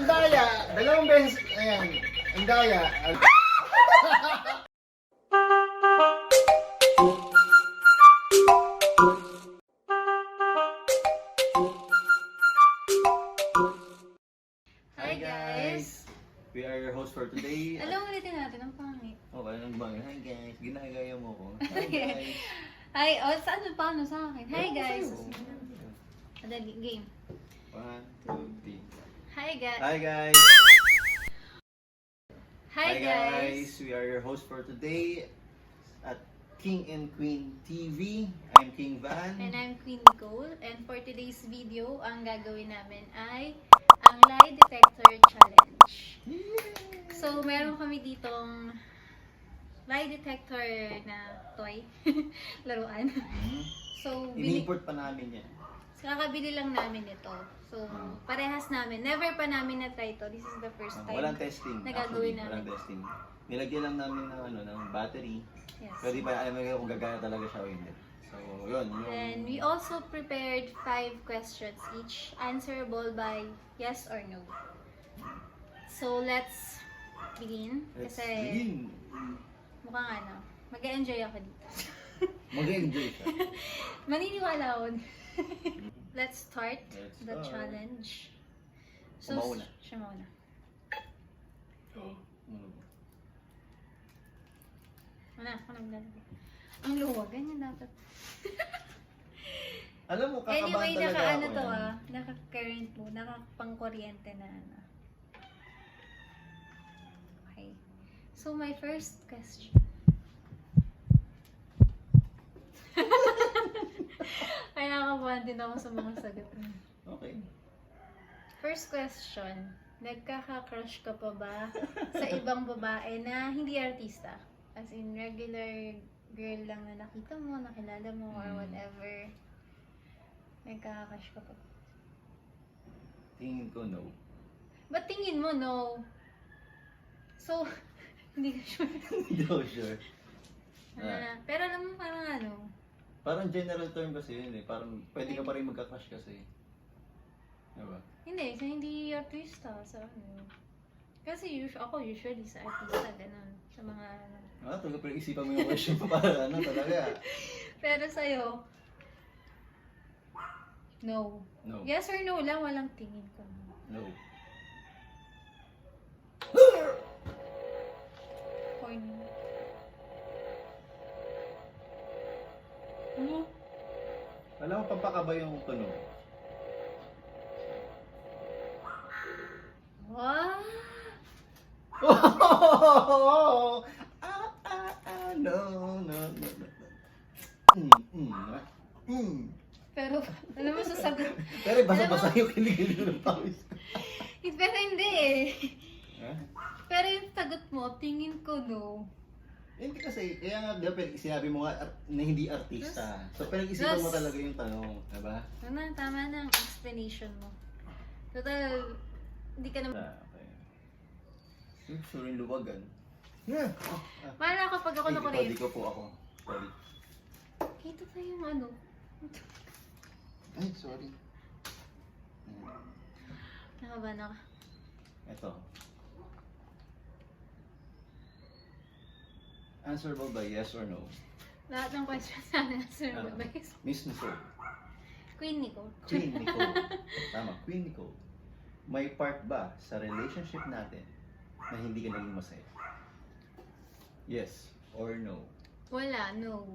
daya, dalawang beses, ayan, ang daya. Hi guys! We are your host for today. Alam ulitin natin, ang pangit. Okay, nang bang. Hi guys, ginagaya mo ko. Hi guys. Hi, saan paano sa akin? Hi guys! Sa'yo. Adali, game. 1, 2, 3. Hi guys! Hi guys! Hi guys! We are your host for today at King and Queen TV. I'm King Van. And I'm Queen Nicole. And for today's video, ang gagawin namin ay ang lie detector challenge. So, meron kami ditong lie detector na toy, laruan. So, Ini-import pa namin yan. kakabili lang namin ito. So, parehas namin. Never pa namin na-try ito. This is the first time. Walang testing. na gagawin Actually, namin. walang testing. Nilagyan lang namin ng battery. Yes. Pero di pa alam mo kung gagana talaga siya o hindi. So, yun. And we also prepared 5 questions each, answerable by yes or no. So, let's begin. Let's Kasi begin. mukhang mag-enjoy ako dito. Mag-enjoy siya. Maniniwala ako. Let's start Let's the start. challenge. Kumauna. Siya mauna. Okay. Ako naglalagay. Ang luwag, ganyan dapat. Alam mo, kakabahan Anyway, talaga naka-ano ako to yan. naka-current mo, naka-pang-kuryente na Okay. So, my first question. Ay, nakakabahan din ako sa mga sagot. Okay. First question. Nagkaka-crush ka pa ba sa ibang babae na hindi artista? As in, regular girl lang na nakita mo, nakilala mo, or whatever. Nagkaka-crush ka pa ba? Tingin ko no. Ba't tingin mo, no? So, hindi ka sure. Hindi ako sure. Pero alam mo, parang Parang general term kasi yun eh. Parang pwede ka pa rin magka-crush kasi. Diba? hindi, sa hindi artista, sa ano. Kasi ako usually sa artista, ganun. Sa mga Talaga pinag-isipan mo yung question mo para talaga. Pero sa'yo, no. No. Yes or no lang, walang tingin ko. No. Or no. Ano? Alam mo, pampakaba yung tunog. What? No. Pero, alam mo, sasagot. Pero basa-basa yung kiligil ng pawis ko. Pero hindi eh. Ha? Pero yung sagot mo, tingin ko no. Hindi kasi, kaya nga dapat sinabi mo nga na hindi artista. So pinag-isipan mo talaga yung tanong, diba? Tama na ang explanation mo. Total, hindi ka naman. Okay. Sure yung luwagan. Yeah. Mahal kapag ako nakulit. Hindi ko po ako. Sorry. Ito pa yung ano. Ay, sorry. Nakaba na ka. Ito. Answerable by yes or no? Lahat ng questions sana answer mo ba? Miss Nicole. Queen Nicole. Queen Nicole. Tama, Queen Nicole. May part ba sa relationship natin na hindi ka naging masaya? Yes or no? Wala, no.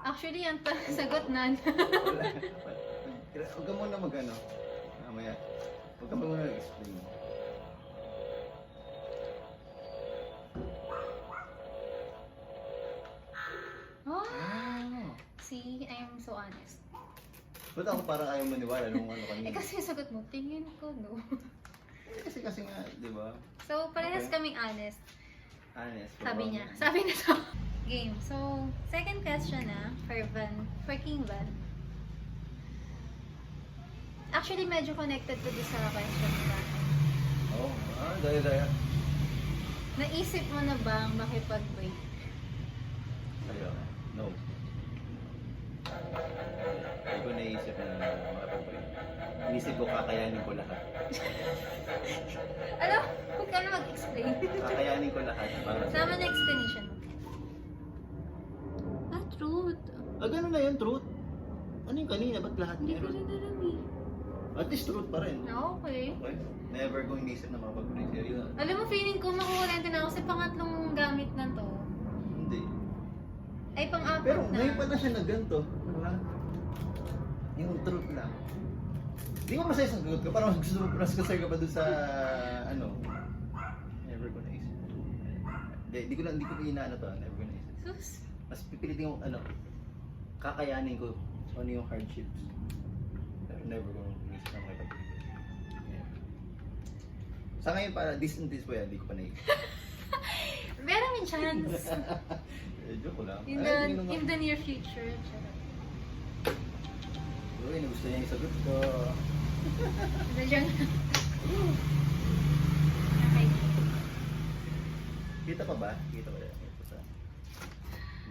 Actually, ang sagot na. Wala. Huwag ka muna mag-ano. Mamaya. Huwag ka muna mag-explain. Oh, Ah. see, I'm so honest. Ba't ako parang ayaw maniwala nung ano kanina? Kasi yung sagot mo, tingin ko, no. Kasi nga, di ba? So, parehas Okay. kaming honest. Honest. Sabi niya. Sabi na to. Game. So, second question for King Van. Actually, medyo connected to this sa question na. Oh, daya. Naisip mo na bang makipag-break? Sa'yo, no. Hindi ko naisip na makapag-break. Inisip ko kakayanin ko lahat. Alam, huwag ka na mag-explain. Kakayanin ko lahat para sa... Sama na explanation mo. Ah, truth. Ah, ganun na yun, truth. Ano yung kanina? Ba't lahat Hindi ko meron? rin alam eh. At least truth pa rin. Okay. Okay. Never ko inisip na makapag-break. Yun. Alam mo, feeling ko makukulente na ako kasi pangatlong gamit na to. Hindi. Ay, pang-apat Pero na. ngayon pa na siya na ganito. Diba? Yung truth lang. Hindi ko masaya sa sagot ko. Parang mas kasay ka pa dun sa ano. Never ko naisip. Hindi ko inaano to. Never ko naisip. Sus. Mas pipilitin ko ano. Kakayanin ko ano yung hardships. Pero never ko naisip na makipag-break. Yeah. Sa ngayon para this way, hindi ko pa naisip. Meron may chance. Joke ko lang. In the near future. Charot. Uy, nagusto niya yung sagot ko. Nandiyan. Okay. Kita pa ba? Kita ba yan? Ito sa...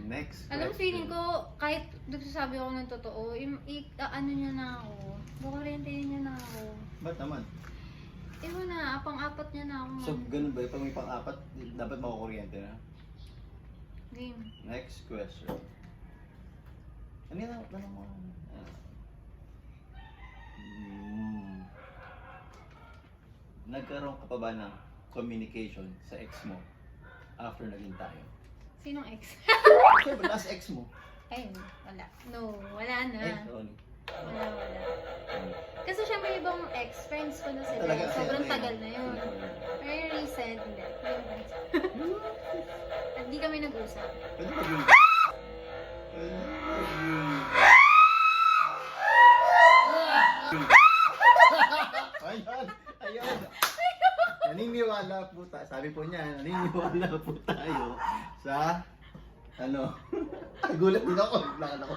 Next Alam mo, question. feeling ko, kahit nagsasabi ako ng totoo, ano niya na ako. Bukurentehin niya na ako. Ba't naman? Ewan na, pang-apat niya na ako. So, ganun ba? Pag may pang-apat, dapat makukuryente na? Game. Next question. Ano yan? Tanong mo. Nagkaroon ka pa ba ng communication sa ex mo after naging tayo? Sinong ex? Siyempre, last ex mo. Ay, wala. No, wala na. Ay, sorry. Wala. Kasi syempre ibang ex, friends ko na sila. Talaga, Sobrang ano tagal na yun. Very recent, hindi. At di kami nag-usap. Pwede ba yun? Ayun, ayun. Naniniwala po tayo. Sabi po niya, naniniwala po tayo sa ano. Gulat din ako. Lakan ako.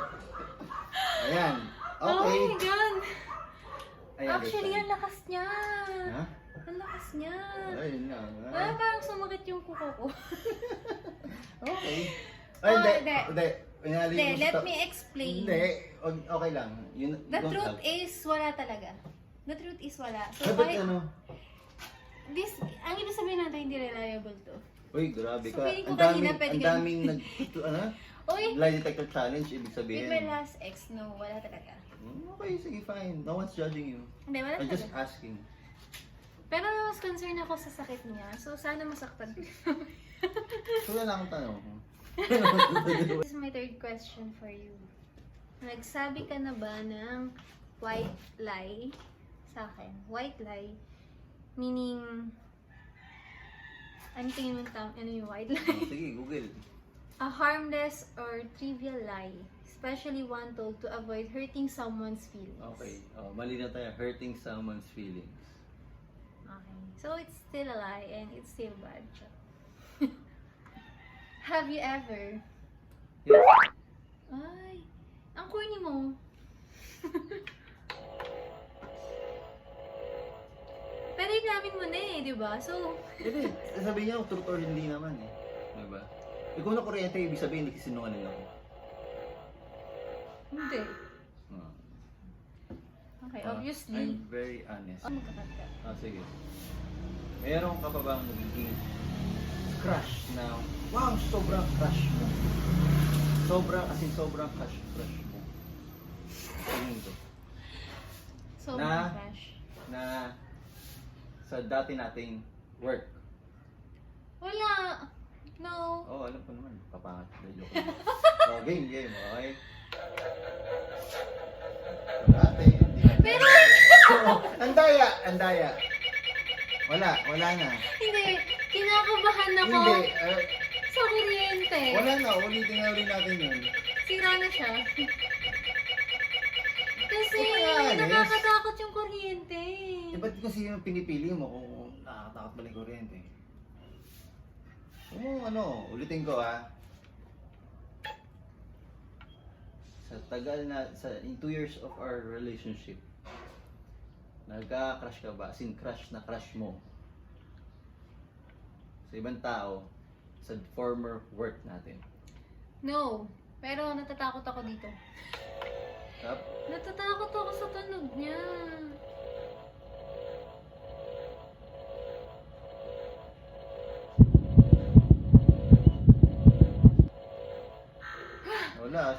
Ayan. Oh Okay. my God! I Actually, understand. ang lakas niya. Ha? Ang lakas niya. Ayun nga. Wala, parang sumakit yung kuko ko. Okay. Oh, Ay, hindi. hindi. Hindi. Pinali Hindi, mo let sa- me explain. Hindi. Okay lang. Yun, The don't truth have. is, wala talaga. The truth is, wala. So, Ay, ba't kahit, ano? ang ibig sabihin natin, hindi reliable to. Uy, grabe So, ka. feeling ko Ang daming, kanina pwede ang ka- daming ano? Uy! Lie detector challenge, ibig With sabihin. my last ex, no, wala talaga. Okay, sige, fine. No one's judging you. Hindi, wala I'm just talaga. asking. Pero mas concerned ako sa sakit niya. So, sana masaktan ko. So, wala akong tanong. This is my third question for you. Nagsabi ka na ba ng white lie sa akin? White lie, meaning, ano tingin mo ano yung white lie? Sige, Google. A harmless or trivial lie, especially one told to avoid hurting someone's feelings. Okay. Oh, mali na tayo. Hurting someone's feelings. Okay. So it's still a lie and it's still bad. Have you ever? Yes. Ay, ang corny mo. Pero inamin mo na eh, di ba? So, Hindi. Sabihin niya, truth or hindi naman eh. Diba? Ikaw na kuryente, ibig sabihin, nagsisinungaling ako. hindi. Ah. Okay, Ah, obviously. I'm very honest. Oh, magkakat ka. Sige. Meron ka pa bang nagiging crush na, wow, sobrang crush mo? Sobrang crush mo. Tingin ko. Sobrang crush. Na sa dati nating work. Wala. No. Oh, alam ko naman. Papangat. Joke lang. Oh, game. Okay. Sa dati. Pero, Oh, andaya. Wala na. hindi. Kinakabahan ako Hindi. sa kuryente. Wala na. Ulitin natin yun. Sira na siya. Kasi, Alis. nakakatakot yung kuryente. Ba't kasi yung pinipili mo kung nakakatakot ba yung kuryente? Ulitin ko Sa tagal na, in 2 years of our relationship, nagka-crush ka ba? As in, crush na crush mo sa ibang tao sa former work natin. No. Pero natatakot ako dito. Tap? Natatakot ako sa tunog niya.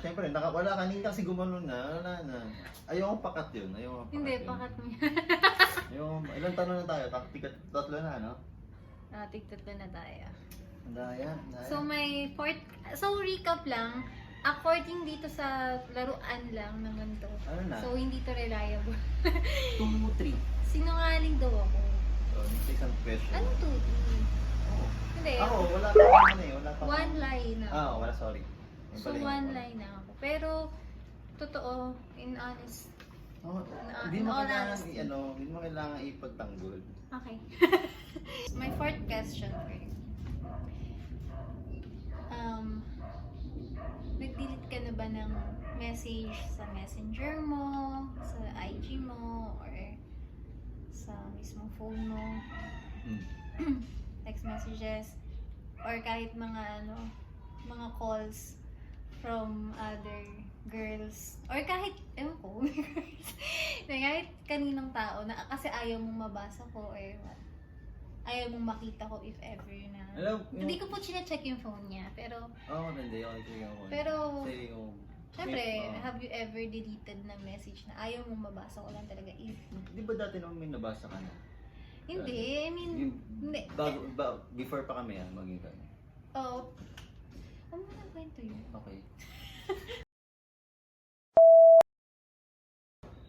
syempre, wala kanina kasi gumanon na, wala na. Ayaw pakat yun, Hindi, yun. pakat mo yan. Ilang tanong na tayo? Tatlo na, no? Tigtatlo na tayo. Andaya. So may recap lang. According dito sa laruan lang naman to. Ano na? So hindi to reliable. 2, 3. Sinungaling daw ako. So, next isang question. Ano 2, 3? Oo. Hindi. Ako, wala pa akong ano eh. Wala pa One line na. wala, sorry. Yung So pala yung- one line na ako. Pero totoo, in honest. Oh, In hindi mo all kailangan honesty. hindi mo kailangan ipagtanggol. Okay. My fourth question for you. Nag-delete ka na ba ng message sa messenger mo, sa IG mo, or sa mismong phone mo, text messages, or kahit mga mga calls from other girls, or kahit, ewan ko, kahit kaninong tao na kasi ayaw mong mabasa ko, or what? Ayaw mong makita ko if ever na. Alam, Hindi ko po check yung phone niya, pero hindi ako tingin ako. Pero, Kasi yung syempre, oo. have you ever deleted na message na ayaw mong mabasa ko lang talaga if... Di ba dati naman may nabasa ka na? Hindi, I mean, Yung, hindi. before pa kami maging kami. Oh, ano mo na kwento yun? Okay.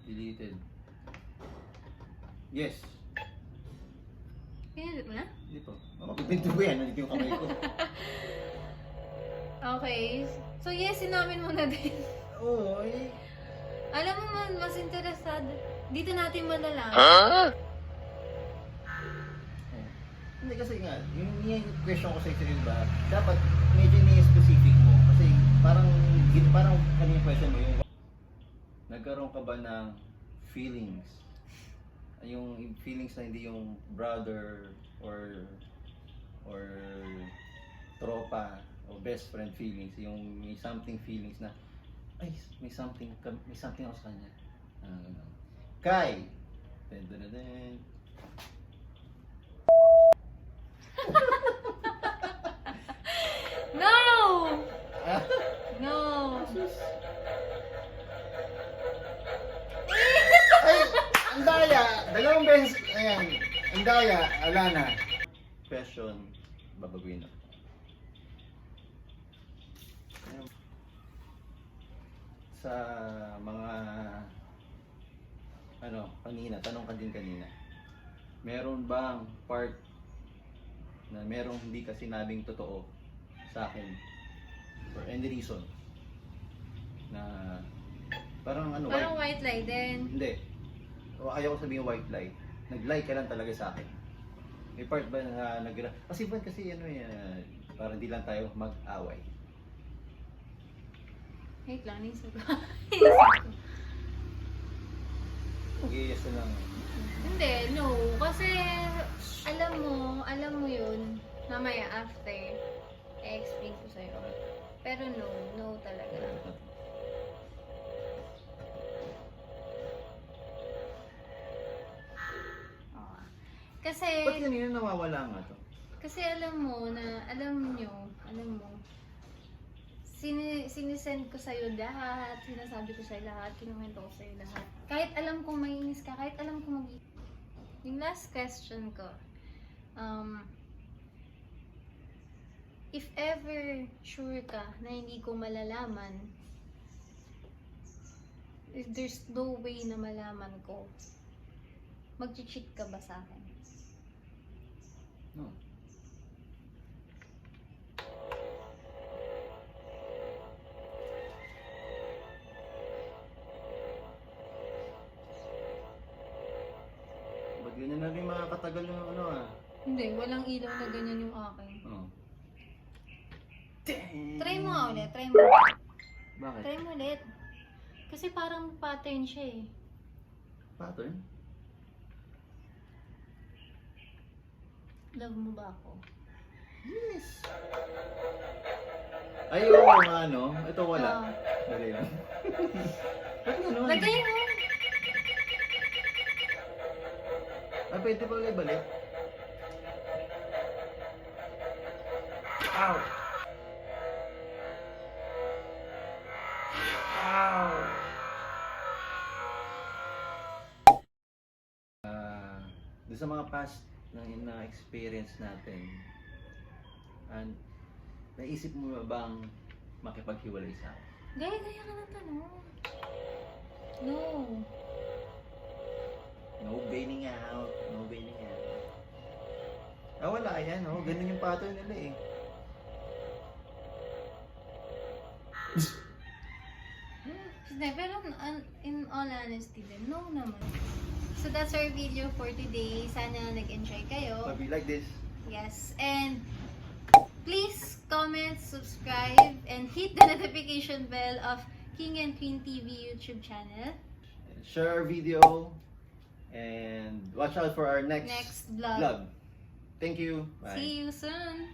Deleted. Yes. Pinilit mo na? Hindi po. Mapipinto ko yan. Nandito yung kamay ko. Okay. So yes, sinamin mo na din. Oo, eh. Alam mo man, mas interesado. Dito natin malalaman. Hindi kasi nga, yung question ko sa iyo ba, dapat medyo ni-specific mo. Kasi parang kanina question mo yung nagkaroon ka ba ng feelings? Yung feelings na hindi yung brother or tropa o best friend feelings, yung may something feelings na ay may something ako sa kanya. Ganun. Kai. Dun, dun, dun, dun. No! No! Ay, ang daya. Dalawang beses. Ayan. Ang daya. Alana. Question. Babaguhin na. Sa mga tanong ka din kanina. Meron bang part na merong hindi ka sinabing totoo sa akin for any reason na parang Parang white lie din. hindi. O ayaw ko sabihin white lie. Nag-lie ka lang talaga sa akin. May part ba na kasi parang hindi lang tayo mag-away. Wait lang, nisip ko. Mag-iis na lang. Hindi, no. Kasi, alam mo yun, mamaya after, i-explain ko sa'yo. Pero no talaga. Oo. Kasi, Ba't kanina nawawala nga to? kasi alam mo, sinisend ko sa'yo lahat, sinasabi ko sa'yo lahat, kinuwento ko sa'yo lahat. Kahit alam kong mainis ka, kahit alam kong Yung last question ko, if ever sure ka na hindi ko malalaman, if there's no way na malaman ko, mag-cheat ka ba sa akin? No. Ba't ganyan na rin mga katagal yung Hindi, walang ilaw na ganyan yung akin. Oh. Try mo nga ulit, try mo. Bakit? Try mo ulit. Kasi parang pattern siya eh. Pattern? Love mo ba ako? Yes. Ay, oo nga, no? Ito wala. Oo. Dali lang. Ba't ganun? Lagay mo! Ah, pwede pa ulit balik? Ow! doon sa mga past na experience natin, and naisip mo ba bang makipaghiwalay sa akin? Gaya-gaya ka ng tanong. No. No bailing out, no bailing out. Ah, wala yan, oh. Ganun yung pattern nila eh. Hindi, pero in all honesty din, no naman. So that's our video for today. Sana nag-enjoy kayo. But we like this. Yes, and please comment, subscribe, and hit the notification bell of King and Queen TV YouTube channel. Share our video and watch out for our next Next vlog. vlog. Thank you. Bye. See you soon!